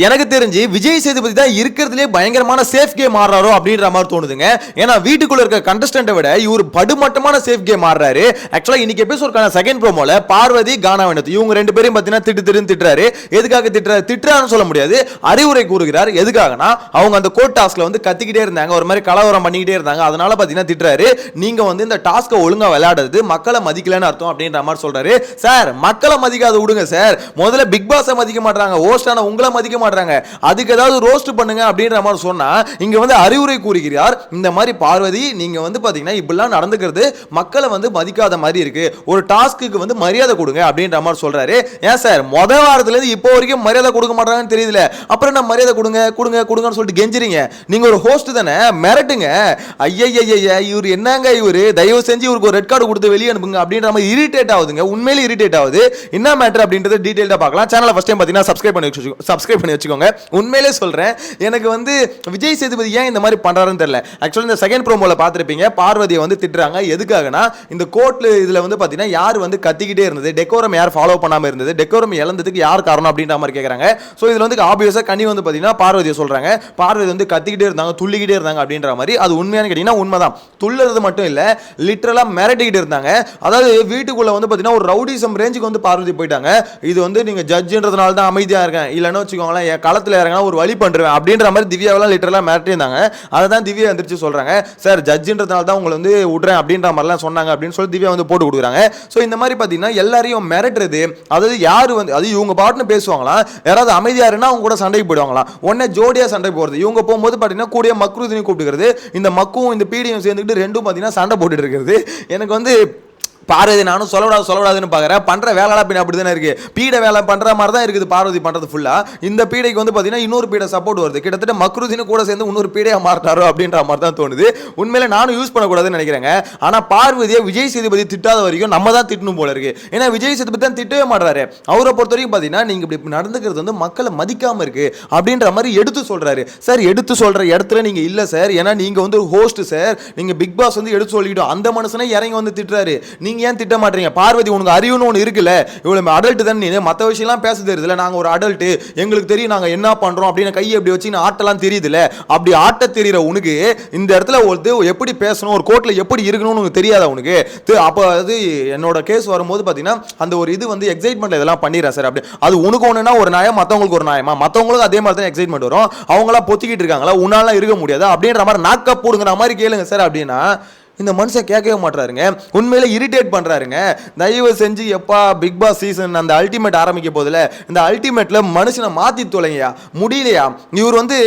எனக்கு தெரிஞ்சு விஜய் சேதுபதி தான் இருக்கிறதுலே பயங்கரமான சேஃப் கேம் ஆடுறாரோ அப்படின்ற மாதிரி தோணுதுங்க. ஏன்னா வீட்டுக்குள்ள இருக்க கண்டஸ்டன்ட்டை விட இவர் படுமட்டமான சேஃப் கேம் ஆடுறாரு. ஆக்சுவலா இன்னைக்கு எபிசோட்கான செகண்ட் ப்ரோமோல பார்வதி கானாவினத் இவங்க ரெண்டு பேரும் பார்த்தீங்கன்னா திட்டுன்னு எதுக்காக திட்டுறாருன்னு சொல்ல முடியாது, அறிவுரை கூறுகிறார். எதுக்காகனா அவங்க அந்த கோட் டாஸ்க்ல வந்து கத்திக்கிட்டே இருந்தாங்க, ஒரு மாதிரி கலவரம் பண்ணிக்கிட்டே இருந்தாங்க, அதனால பார்த்தீங்கன்னா திட்டுறாரு. நீங்க வந்து இந்த டாஸ்க்கை ஒழுங்கா விளையாடுறது மக்களை மதிக்கலன்னு அர்த்தம் அப்படின்ற மாதிரி சொல்றாரு. சார் மக்களை மதிக்காத விடுங்க சார், முதல்ல பிக் பாஸை மதிக்க மாட்டாங்க, ஹோஸ்டான உங்களை மதிக்க மாட்டாங்க, அதுக்கு ஏதாவது ரோஸ்ட் பண்ணுங்க அப்படின்ற மாதிரி சொன்னா இங்க வந்து அறிவுரை கூறுகிறார். இந்த மாதிரி பார்வதி நீங்க வந்து பாத்தீங்கன்னா இப்படிலாம் நடந்துக்கிறது மக்களை வந்து மதிக்காத மாதிரி இருக்கு, ஒரு டாஸ்க்கு வந்து மரியாதை கொடுங்க அப்படின்ற மாதிரி சொல்றாரு. ஏன் சார் முத வாரத்துல இருந்து இப்போ வரைக்கும் மரியாதை கொடுக்க மாட்டாங்கன்னு தெரியுதுல, அப்புறம் என்ன மரியாதை கொடுங்க கொடுங்க கொடுங்கன்னு சொல்லிட்டு கெஞ்சிரீங்க. நீங்க ஒரு ஹோஸ்ட் தானே, மிரட்டுங்க. ஐயா இவர் என்னங்க, இவரு தயவு செஞ்சு இவருக்கு ஒரு ரெட் கார்டு கொடுத்து வெளியே அனுப்புங்க அப்படின்ற மாதிரி இரிட்டேட் ஆகுதுங்க. உண்மையிலே இரிட்டேட் ஆகுது. என்ன மேட்டர் அப்படின்றது டீடைலா பார்க்கலாம். சேனலை ஃபர்ஸ்ட் டைம் பாத்தீங்கன்னா சப்ஸ்கிரைப் பண்ணி வச்சுக்கோங்க. உண்மையிலே சொல்றேன், எனக்கு வந்து விஜய் சேதுபதி ஏன் இந்த மாதிரி பண்றாருன்னு தெரியல. ஆக்சுவலி இந்த செகண்ட் ப்ரோமோல பார்த்திருப்பீங்க, பார்வதியை வந்து திட்டுறாங்க. எதுக்காகனா இந்த கோர்ட்ல இதுல வந்து பாத்தீங்கன்னா யார் வந்து கத்திக்கிட்டே இருந்தது, டெக்கோரம் யார் ஃபாலோ பண்ணாம இருந்தது, டெக்கோரம் இழந்ததுக்கு யார் காரணம் அப்படின்ற மாதிரி கேட்கறாங்க. சோ இதுல வந்து ஆப்வியஸா கனி வந்து பாத்தீங்கன்னா பார்வதியை சொல்றாங்க, பார்வதி வந்து கத்திக்கிட்டே இருந்தாங்க, துள்ளிக்கிட்டே இருந்தாங்க அப்படின்ற மாதிரி. அது உண்மையான கேட்டீங்கன்னா உண்மைதான். துள்ளுறது மட்டும் இல்ல, லிட்டரலா மிரட்டிக்கிட்டு இருந்தாங்க. அதாவது வீட்டுக்குள்ள வந்து பாத்தீங்கன்னா ஒரு ரவுடிசம் ரேஞ்சுக்கு வந்து பார்வதி போயிட்டாங்க. இது வந்து நீங்க ஜட்ஜ்ன்றதுனால தான் அமைதியா இருக்கேன், இல்லன்னு வச்சுக்கோங்களேன் என் களத்துல இறங்கினா ஒரு வழி பண்ணுறேன் அப்படின்ற மாதிரி திவ்யாவெல்லாம் லிட்டரலா மிரட்டியிருந்தாங்க. அதை தான் திவ்யா எந்திரிச்சு சொல்றாங்க, சார் ஜட்ஜின்றதுனால தான் உங்களை வந்து விடுறேன் அப்படின்ற மாதிரிலாம் சொன்னாங்க அப்படின்னு சொல்லி திவ்யா வந்து போட்டு கொடுக்குறாங்க. ஸோ இந்த மாதிரி பார்த்தீங்கன்னா எல்லாரையும் மிரட்டுறது, அதாவது யார் வந்து அது இவங்க பாட்டுன்னு பேசுவாங்களா, யாராவது அமைதியா இருந்தா அவங்க கூட சண்டைக்கு போயிடுவாங்களா, உடனே ஜோடியா சண்டை போடுறது. இவங்க போகும்போது பார்த்தீங்கன்னா கூடிய மக்ருதினி கூப்பிட்டுக்கிறது, இந்த மக்கும் இந்த பீடியும் சேர்ந்துக்கிட்டு ரெண்டும் பார்த்தீங்கன்னா சண்டை போட்டுட்டு இருக்கிறது. எனக்கு வந்து பார்வதி நானும் சொல்லக்கூடாதுன்னு பார்க்குறேன், பண்ணுற வேலைலாம் பின்ன அப்படி தானே இருக்குது, பீடை வேலை பண்ணுற மாதிரி தான் இருக்குது பார்வதி பண்ணுறது ஃபுல்லாக. இந்த பீடைக்கு வந்து பார்த்தீங்கன்னா இன்னொரு பீடை சப்போர்ட் வருது, கிட்டத்தட்ட மக்ருதினு கூட சேர்ந்து இன்னொரு பீடையாக மாறினாரோ அப்படின்ற மாதிரி தான் தோணுது. உண்மையில நானும் யூஸ் பண்ணக்கூடாதுன்னு நினைக்கிறேங்க. ஆனால் பார்வதியை விஜய் சேதுபதி திட்டாத வரைக்கும் நம்ம தான் திட்டணும் போல இருக்கு. ஏன்னா விஜய் சேதுபதி தான் திட்டவே மாட்டாரு. அவரை பொறுத்த வரைக்கும் பார்த்தீங்கன்னா நீங்கள் இப்படி நடந்துக்கிறது வந்து மக்களை மதிக்காமல் இருக்கு அப்படின்ற மாதிரி எடுத்து சொல்கிறாரு. சார் எடுத்து சொல்கிற இடத்துல நீங்கள் இல்லை சார், ஏன்னா நீங்கள் வந்து ஒரு ஹோஸ்ட் சார், நீங்கள் பிக் பாஸ் வந்து எடுத்து சொல்லிட்டோம், அந்த மனுஷனே இறங்கி வந்து திட்டுறாரு, நீங்க ஏன் திட்ட மாட்டீங்க? பார்வதி உனக்கு அறிவுன்னு ஒன்று இருக்குல்ல, இவ்வளவு அடல்ட் தான், நீ மற்ற விஷயம்லாம் பேச தெரியுதுல, நாங்கள் ஒரு அடல்ட், எங்களுக்கு தெரியும் நாங்கள் என்ன பண்றோம் அப்படின்னு கையை எப்படி வச்சு ஆட்டெல்லாம் தெரியுதுல, அப்படி ஆட்ட தெரியுற உனக்கு இந்த இடத்துல எப்படி பேசணும், ஒரு கோர்ட்ல எப்படி இருக்கணும்னு உனக்கு தெரியாதா உனக்கு? அப்போ அது என்னோட கேஸ் வரும்போது பார்த்தீங்கன்னா அந்த ஒரு இது வந்து எக்ஸைட்மெண்ட் இதெல்லாம் பண்ணிடுறேன் சார். அப்படி அது உனக்கு ஒன்றுனா ஒரு நியாயம், மற்றவங்களுக்கு ஒரு நியாயமா, மற்றவங்களுக்கு அதே மாதிரி தான் எக்ஸைட்மெண்ட் வரும். அவங்களாம் பொத்திக்கிட்டு இருக்காங்களா, உன்னாலாம் இருக்க முடியாது அப்படின்ற மாதிரி நாக்க போடுங்கிற மாதிரி கேளுங்க சார் அப்படின்னா இந்த மனுஷன் கேட்கவே மாட்டாருங்க. உண்மையில இரிட்டேட் பண்றாருங்க. தயவு செஞ்சு எப்பா பிக் பாஸ் சீசன் அந்த அல்டிமேட் ஆரம்பிக்க போதில்ல, இந்த அல்டிமேட்ல மனுஷனை மாத்தி தொலைங்கயா, முடியலையா? இவர் வந்து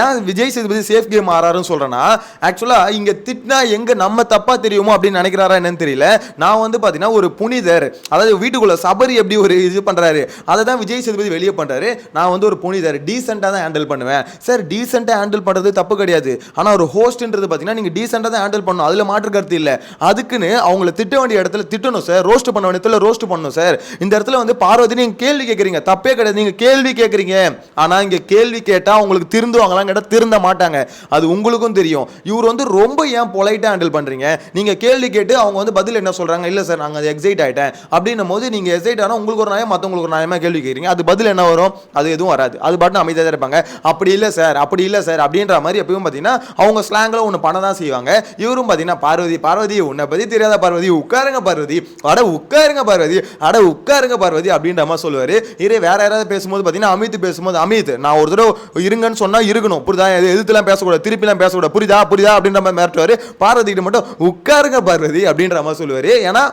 ஏன் விஜய் சேதுபதி சேஃப் கேம் ஆறாருன்னு சொல்றேன்னா, ஆக்சுவலா இங்க திட்டினா எங்க நம்ம தப்பா தெரியுமோ அப்படின்னு நினைக்கிறாரா என்னன்னு தெரியல. நான் வந்து பாத்தீங்கன்னா ஒரு புனிதர், அதாவது வீட்டுக்குள்ள சபரி எப்படி ஒரு இது பண்றாரு, அதை தான் விஜய் சேதுபதி வெளியே பண்றாரு. நான் வந்து ஒரு புனிதர், டீசெண்டா தான் ஹேண்டில் பண்ணுவேன் சார். டீசெண்டா ஹேண்டில் பண்றது தப்பு கிடையாது, ஆனா ஒரு ஹோஸ்ட்ன்றது பாத்தீங்கன்னா நீங்க டீசெண்டா தான் ஹேண்டில் பண்ணணும், அதுல கருத்து இல்ல. அதுக்குன்னு அவங்களை திட்ட வேண்டிய இடத்துல திட்டணும் சார், ரோஸ்ட் பண்ண வேண்டிய இடத்துல ரோஸ்ட் பண்ணணும் சார். இந்த இடத்துல வந்து பார்வதி நீங்க கேள்வி கேட்கறீங்க, தப்பே கிடையாது, நீங்க கேள்வி கேட்கறீங்க. ஆனா இங்க கேள்வி கேட்டா உங்களுக்கு திருந்துவாங்களான்னு கேட்டா திருந்த மாட்டாங்க, அது உங்களுக்கும் தெரியும். இவர் வந்து ரொம்ப ஏன் பொலைட்டா ஹேண்டில் பண்றீங்க? நீங்க கேள்வி கேட்டு அவங்க வந்து பதில் என்ன சொல்றாங்க, இல்ல சார் நாங்க எக்ஸைட் ஆயிட்டேன் அப்படின்னும் போது நீங்க எக்ஸைட் ஆனா உங்களுக்கு ஒரு நியாயம், மத்தவங்களுக்கு ஒரு நியாயமா கேள்வி கேட்கறீங்க, அது பதில் என்ன வரும்? அது எதுவும் வராது, அது பாட்டு அமைதியா தான் இருப்பாங்க. அப்படி இல்ல சார் அப்படி இல்ல சார் அப்படின்ற மாதிரி எப்பவும் பாத்தீங்கன்னா அவங்க ஸ்லாங்ல ஒன்னு பண்ண தான் செய்வாங்க. இவரும் பாத்தீங்கன்னா பார்வதி உன்னை பத்தி தெரியாத பார்வதி, உட்காருங்க பார்வதி, அட உட்காருங்க பார்வதி, அட உட்காருங்க பார்வதி அப்படின்ற மாதிரி சொல்லுவாரு. இதே வேற யாராவது பேசும்போது பாத்தீங்கன்னா அமித் பேசும்போது, அமித் நான் ஒரு தடவை இருங்கன்னு சொன்னா இருக்கணும், புரியுதா, எதிர்த்துலாம் பேசக்கூடாது, திருப்பிலாம் பேசக்கூடாது, புரியுதா அப்படின்ற மாதிரி மிரட்டுவாரு. பார்வதி கிட்ட மட்டும் உட்காருங்க பார்வதி அப்படின்ற மாதிரி சொல்லுவாரு. ஏன்னா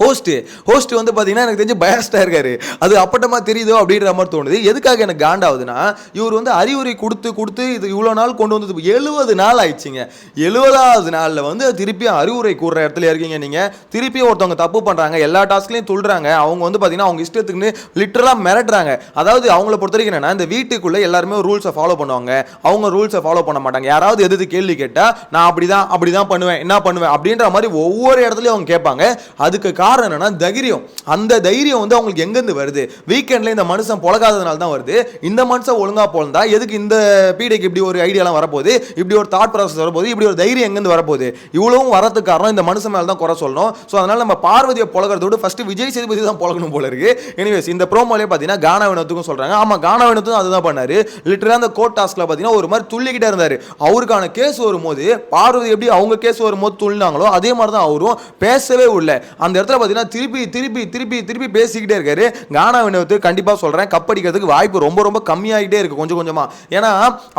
ஹோஸ்ட் வந்து பார்த்தீங்கன்னா எனக்கு தெரிஞ்சு பயஸ்டாக இருக்காரு, அது அப்பட்டமாக தெரியுதோ அப்படின்ற மாதிரி தோணுது. எதுக்காக எனக்கு காண்டாகுதுன்னா, இவர் வந்து அறிவுரை கொடுத்து இது இவ்வளோ நாள் கொண்டு வந்தது 70 நாள் ஆயிடுச்சுங்க. 70வது நாளில் வந்து திருப்பி அறிவுரை கூறுற இடத்துல இருக்கீங்க நீங்கள். திருப்பி ஒருத்தவங்க தப்பு பண்ணுறாங்க, எல்லா டாஸ்க்லையும் துள்ளுறாங்க, அவங்க வந்து பார்த்தீங்கன்னா அவங்க இஷ்டத்துக்குன்னு லிட்டரலாக மிரட்டுறாங்க. அதாவது அவங்கள பொறுத்த வரைக்கும் என்னன்னா, இந்த வீட்டுக்குள்ளே எல்லாருமே ரூல்ஸை ஃபாலோ பண்ணுவாங்க, அவங்க ரூல்ஸை ஃபாலோ பண்ண மாட்டாங்க. யாராவது எதிர்த்து கேள்வி கேட்டால் நான் அப்படி தான் பண்ணுவேன், என்ன பண்ணுவேன் அப்படின்ற மாதிரி ஒவ்வொரு இடத்துலையும் அவங்க கேட்பாங்க. அதுக்கு காரணம் என்னன்னா தைரியம். அந்த தைரியம் வந்து அவங்களுக்கு எங்கேருந்து வருது? வீக்கெண்ட்ல இந்த மனுஷன் பொழகாததுனால தான் வருது. இந்த மனுஷன் ஒழுங்கா போலந்தா எதுக்கு இந்த பீடைக்கு இப்படி ஒரு ஐடியாலாம் வரப்போகுது, இப்படி ஒரு தாட் ப்ராசஸ் வரப்போகுது, இப்படி ஒரு தைரியம் எங்கேருந்து வரப்போகுது? இவ்வளவும் வரதுக்கு காரணம் இந்த மனுஷன் மேல தான் குறை சொல்லணும். ஸோ அதனால நம்ம பார்வதியை பொழகிறதோடு ஃபர்ஸ்ட் விஜய் சேதுபதி தான் பொழகணும் போல இருக்கு. எனிவேஸ் இந்த ப்ரோமோலே பார்த்தீங்கன்னா கானா வினோத்துக்கும் சொல்றாங்க. ஆமா, கானா வினோத்தும் அதுதான் பண்ணாரு. லிட்டரலா அந்த கோர்ட் டாஸ்க்ல பார்த்தீங்கன்னா ஒரு மாதிரி துள்ளிக்கிட்டே இருந்தாரு. அவருக்கான கேஸ் வரும்போது பார்வதி எப்படி அவங்க கேஸ் வரும்போது துள்ளினாங்களோ அதே மாதிரி தான் அவரும் பேசவே உள்ள அந்த இடத்துல பார்த்தீங்கன்னா திருப்பி திருப்பி திருப்பி திருப்பி பேசிக்கிட்டே இருக்காரு. கானா வினோத்து கண்டிப்பா சொல்றேன் கப்படிக்கிறதுக்கு வாய்ப்பு ரொம்ப ரொம்ப கம்மியாகிட்டே இருக்கு கொஞ்சம் கொஞ்சமா. ஏன்னா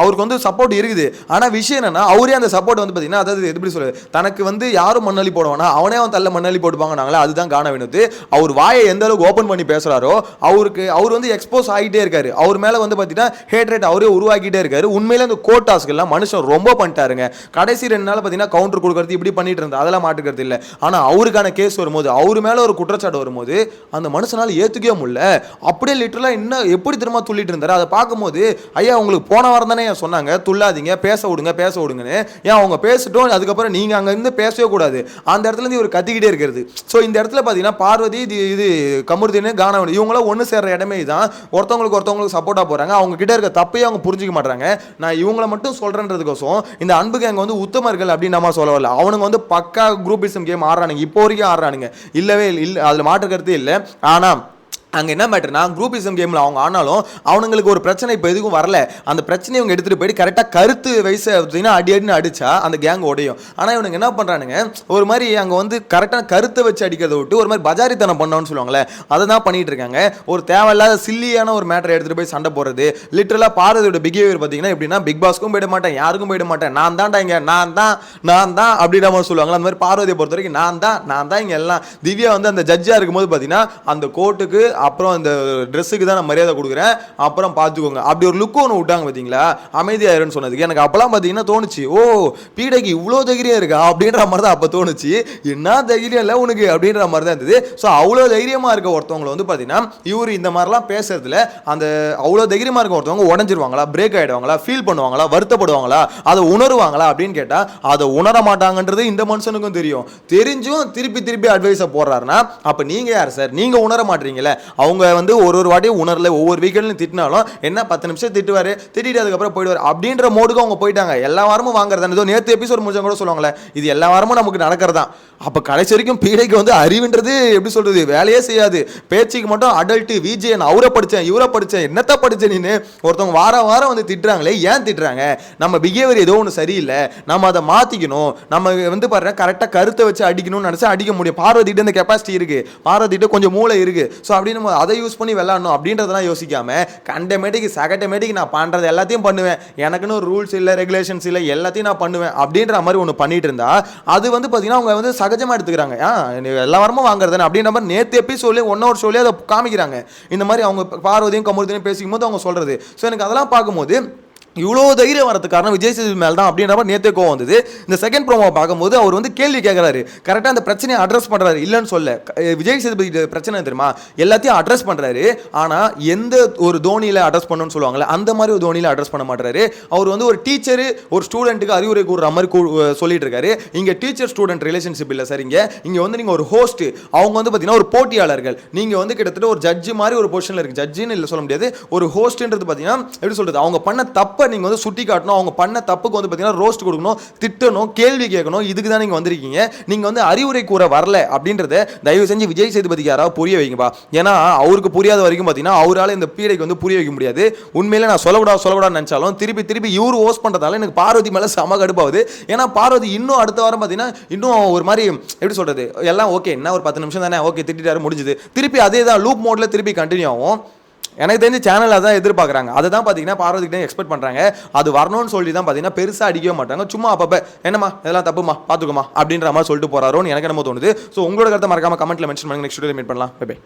அவருக்கு வந்து சப்போர்ட் இருக்குது. ஆனா விஷயம் என்னன்னா அவரே அந்த சப்போர்ட் வந்து பார்த்தீங்கன்னா அதாவது எப்படி சொல்றது, தனக்கு வந்து யாரும் மண்ணள்ளி போடுவானா அவனே அவன் தள்ள மண்ணள்ளி போட்டுப்பாங்க நாங்களே. அதுதான் கானா வினோத்து. அவர் வாயை எந்த அளவுக்கு ஓப்பன் பண்ணி பேசுறாரோ அவர் வந்து எக்ஸ்போஸ் ஆகிட்டே இருக்காரு. அவர் மேல வந்து பார்த்தீங்கன்னா ஹேட்ரேட் அவரே உருவாக்கிட்டே இருக்காரு. உண்மையில அந்த கோர்ட் டாஸ்க் எல்லாம் மனுஷன் ரொம்ப பண்ணிட்டாருங்க. கடைசி 2 நாள் பார்த்தீங்கன்னா கவுண்டர் கொடுக்கறது இப்படி பண்ணிட்டு இருந்தா அதெல்லாம் மாட்டுக்கிறது இல்லை. ஆனா அவருக்கான கேஸ் வரும்போது அவர் மேல ஒரு குற்றச்சாட்டு வரும்போது அந்த மனுஷனால ஏத்துக்கவே முடியல. அப்படியே லிட்டரலா இன்னும் எப்படி திரும்ப துள்ளிட்டு இருந்தாரு. அதை பார்க்கும்போது ஐயா உங்களுக்கு போன வாரம் தானே சொன்னாங்க துள்ளாதீங்க பேச விடுங்கன்னு. ஏன் அவங்க பேசிட்டோம் அதுக்கப்புறம் நீங்க அங்க இருந்து பேசவே கூடாது. அந்த இடத்துல இருந்து இவர் கத்திக்கிட்டே இருக்கிறது. ஸோ இந்த இடத்துல பார்த்தீங்கன்னா பார்வதி இது கமருதீன் கானா இவங்களாம் ஒன்று சேர்ற இடமே தான். ஒருத்தவங்களுக்கு சப்போர்ட்டா போறாங்க. அவங்க கிட்ட இருக்க தப்பையே அவங்க புரிஞ்சிக்க மாட்டாங்க. நான் இவங்களை மட்டும் சொல்றேன்றதுக்கோசம் இந்த அன்பு கேங் வந்து உத்தமர்கள் அப்படின்னு நம்ம சொல்ல வரல. அவனுங்க வந்து பக்கா குரூப்பிசம் கேம் ஆடுறானுங்க. இப்போ வரைக்கும் ஆடுறானுங்க. இல்லவே இல்லை, அதுல மாற்று கருத்து இல்லை. ஆனா அங்கே என்ன மேட்டர்னா குரூப்பிசம் கேமில் அவங்க ஆனாலும் அவனுங்களுக்கு ஒரு பிரச்சனை இப்போ எதுவும் வரல. அந்த பிரச்சனையை இவங்க எடுத்துகிட்டு போயிட்டு கரெக்டாக கருத்து வயசு அப்படின்னா அடின்னு அடிச்சா அந்த கேங் உடையும். ஆனால் இவனுங்க என்ன பண்ணுறானுங்க ஒரு மாதிரி அங்கே வந்து கரெக்டாக கருத்தை வச்சு அடிக்கிறத விட்டு ஒரு மாதிரி பஜாரித்தனம் பண்ணோன்னு சொல்லுவாங்களே அதை தான் பண்ணிட்டு இருக்காங்க. ஒரு தேவையில்லாத சில்லியான ஒரு மேட்டரை எடுத்துகிட்டு போய் சண்டை போடுறது. லிட்டரலாக பார்வதியோட பிஹேவியர் பார்த்தீங்கன்னா எப்படின்னா பிக் பாஸ்க்கும் போயிட மாட்டேன் யாருக்கும் போயிட மாட்டேன் நான் தான்டா இங்கே நான் தான் அப்படின்ற மாதிரி சொல்லுவாங்க. அந்த மாதிரி பார்வதியை பொறுத்த வரைக்கும் நான் தான் இங்கே எல்லாம். திவ்யா வந்து அந்த ஜட்ஜாக இருக்கும்போது பார்த்தீங்கன்னா அந்த கோர்ட்டுக்கு அப்புறம் இந்த ட்ரெஸ்ஸுக்கு தான் நான் மரியாதை கொடுக்குறேன் அப்புறம் பார்த்துக்கோங்க அப்படி ஒரு லுக் ஒன்று விட்டாங்க பார்த்தீங்களா அமைதியாயிருன்னு சொன்னதுக்கு எனக்கு அப்பெல்லாம் பார்த்தீங்கன்னா தோணுச்சு ஓ பீடைக்கு இவ்வளோ தைரியம் இருக்கா அப்படின்ற மாதிரி தான் அப்போ தோணுச்சு. என்ன தைரியம் இல்லை உனக்கு அப்படின்ற மாதிரி தான் இருந்தது. ஸோ அவ்வளோ தைரியமாக இருக்க ஒருத்தவங்களை வந்து பார்த்தீங்கன்னா இவர் இந்த மாதிரிலாம் பேசுறதுல அந்த அவ்வளோ தைரியமாக இருக்க ஒருத்தவங்க உடஞ்சிருவாங்களா பிரேக் ஆகிடுவாங்களா ஃபீல் பண்ணுவாங்களா வருத்தப்படுவாங்களா அதை உணருவாங்களா அப்படின்னு கேட்டால் அதை உணர மாட்டாங்கன்றது இந்த மனுஷனுக்கும் தெரியும். தெரிஞ்சும் திருப்பி அட்வைஸை போடுறாருன்னா அப்போ நீங்கள் யார் சார் நீங்கள் உணர மாட்டீங்களே. அவங்க வந்து ஒரு வாட்டியும் உணரல ஒவ்வொரு வீக்கெண்ட்லையும் திட்டினாலும் என்ன 10 நிமிஷம் திட்டுவாரு திட்டிட்டு அதுக்கப்புறம் போயிடுவார் அப்படின்ற மோடுக்கு அவங்க போயிட்டாங்க. எல்லா வாரமும் வாங்குறதா ஏதோ நேற்று எபிசோட் முடிச்சவங்க கூட சொல்லுவாங்களே இது எல்லா வாரமும் நமக்கு நடக்கிறதா. அப்போ கடைசி வரைக்கும் பீடைக்கு வந்து அறிவுன்றது எப்படி சொல்றது வேலையே செய்யாது. பேச்சுக்கு மட்டும் அடல்ட்டு விஜே நான் அவரை படித்தேன் இவரை படித்தேன் என்னத்த படித்தேன் நீன்னு ஒருத்தவங்க வாரம் வந்து திட்டுறாங்களே ஏன் திட்டுறாங்க. நம்ம பிஹேவியர் ஏதோ ஒன்று சரியில்லை நம்ம அதை மாற்றிக்கணும். நம்ம வந்து பாருங்க கரெக்டாக கருத்தை வச்சு அடிக்கணும்னு நினச்சா அடிக்க முடியும். பார்வதிட்டு இந்த கெப்பாசிட்டி இருக்கு பார்வதிட்டு கொஞ்சம் மூளை இருக்கு. ஸோ அப்படின்னு அதை யூஸ் பண்ணி விளாடணும் அப்படின்றதெல்லாம் யோசிக்காம கண்டமேட்டிக்கு சகட்டமேட்டிக்கு நான் பண்ணுறது எல்லாத்தையும் பண்ணுவேன் எனக்குன்னு ஒரு ரூல்ஸ் இல்லை ரெகுலேஷன்ஸ் இல்லை எல்லாத்தையும் நான் பண்ணுவேன் அப்படின்ற மாதிரி ஒன்று பண்ணிட்டு இருந்தா அது வந்து பார்த்தீங்கன்னா அவங்க வந்து சகஜமாக எடுத்துக்கிறாங்க. எல்லா வாரமும் வாங்குறதுன்னு அப்படின்ற மாதிரி நேற்று எபிசோட்லேயே 1 hour ஷோலேயே அதை காமிக்கிறாங்க. இந்த மாதிரி அவங்க பார்வதியும் கமருதீனும் பேசிக்கும் போது அவங்க சொல்றது. ஸோ எனக்கு அதெல்லாம் பார்க்கும்போது இவ்வளோ தைரியம் வரதுக்கு காரணம் விஜய் சேதுபதி மேல் தான் அப்படின்ற மாதிரி நேற்றே கோவம் வந்தது. இந்த செகண்ட் ப்ரோமோ பார்க்கும்போது அவர் வந்து கேள்வி கேட்குறாரு கரெக்டாக அந்த பிரச்சனையை அட்ரஸ் பண்ணுறாரு இல்லைன்னு சொல்ல. விஜய் சேதுபதி பிரச்சனை தெரியுமா எல்லாத்தையும் அட்ரஸ் பண்ணுறாரு. ஆனால் எந்த ஒரு தோனியில் அட்ரஸ் பண்ணணும்னு சொல்லுவாங்கல்ல அந்த மாதிரி ஒரு தோனியில் அட்ரஸ் பண்ண மாட்டாரு. அவர் வந்து ஒரு டீச்சரு ஒரு ஸ்டூடெண்ட்டுக்கு அறிவுரை கூறுற மாதிரி சொல்லிட்டு இருக்காரு. இங்கே டீச்சர் ஸ்டூடெண்ட் ரிலேஷன்ஷிப் இல்லை சார். இங்கே வந்து நீங்கள் ஒரு ஹோஸ்ட் அவங்க வந்து பார்த்தீங்கன்னா ஒரு போட்டியாளர்கள் நீங்கள் வந்து கிட்டத்தட்ட ஒரு ஜட்ஜு மாதிரி ஒரு பொசிஷனில் இருக்குது. ஜட்ஜுன்னு இல்லை சொல்ல முடியாது ஒரு ஹோஸ்ட்ன்றது பார்த்தீங்கன்னா எப்படி சொல்கிறது அவங்க பண்ண தப்ப நீங்க வந்து சுட்டி காட்டணும். அவங்க பண்ண தப்புக்கு வந்து பார்த்தீங்கன்னா ரோஸ்ட் கொடுக்கணும் திட்டணும் கேள்வி கேட்கணும். இதுக்கு தான் நீங்கள் வந்திருக்கீங்க. நீங்கள் வந்து அறிவுரை கூற வரல அப்படின்றத தயவு செஞ்சு விஜய் சேதுபதிக்கு யாராவது புரிய வைங்கப்பா. ஏன்னா அவருக்கு புரியாத வரைக்கும் பார்த்தீங்கன்னா அவரால் இந்த பீடைக்கு வந்து புரிய வைக்க முடியாது. உண்மையில நான் சொல்லக்கூடாதுன்னு நினச்சாலும் திருப்பி இவர் ஹோஸ்ட் பண்ணுறதால எனக்கு பார்வதி மேலே செம கடுப்பாகுது. ஏன்னா பார்வதி இன்னும் அடுத்த வாரம் பார்த்தீங்கன்னா இன்னும் ஒரு மாதிரி எப்படி சொல்கிறது எல்லாம் ஓகே என்ன ஒரு 10 நிமிஷம் தானே ஓகே திட்டாரு முடிஞ்சுது திருப்பி அதே தான் லூப் மோடில் திருப்பி கண்டினியூ ஆகும். எனக்கு தெரிஞ்ச சேனல் அதான் எதிர்பார்க்குறாங்க. அதை தான் பார்த்தீங்கன்னா பார்வதிக்கிட்டே எக்ஸ்பெக்ட் பண்ணுறாங்க. அது வரணும்னு சொல்லி தான் பார்த்தீங்கன்னா பெருசாக அடிக்கவே மாட்டாங்க. சும்மா அப்பப்போ என்னம்மா இதெல்லாம் தப்புமா பார்த்துக்குமா அப்படின்ற மாதிரி சொல்லிட்டு போகிறாரோன்னு எனக்கு என்னமோ தோணுது. ஸோ உங்களோட கருத்தை மறக்காம கமெண்ட்டில் மென்ஷன் பண்ணுங்க. நெக்ஸ்ட் வீடியோவில் மீட் பண்ணலாம். Bye by.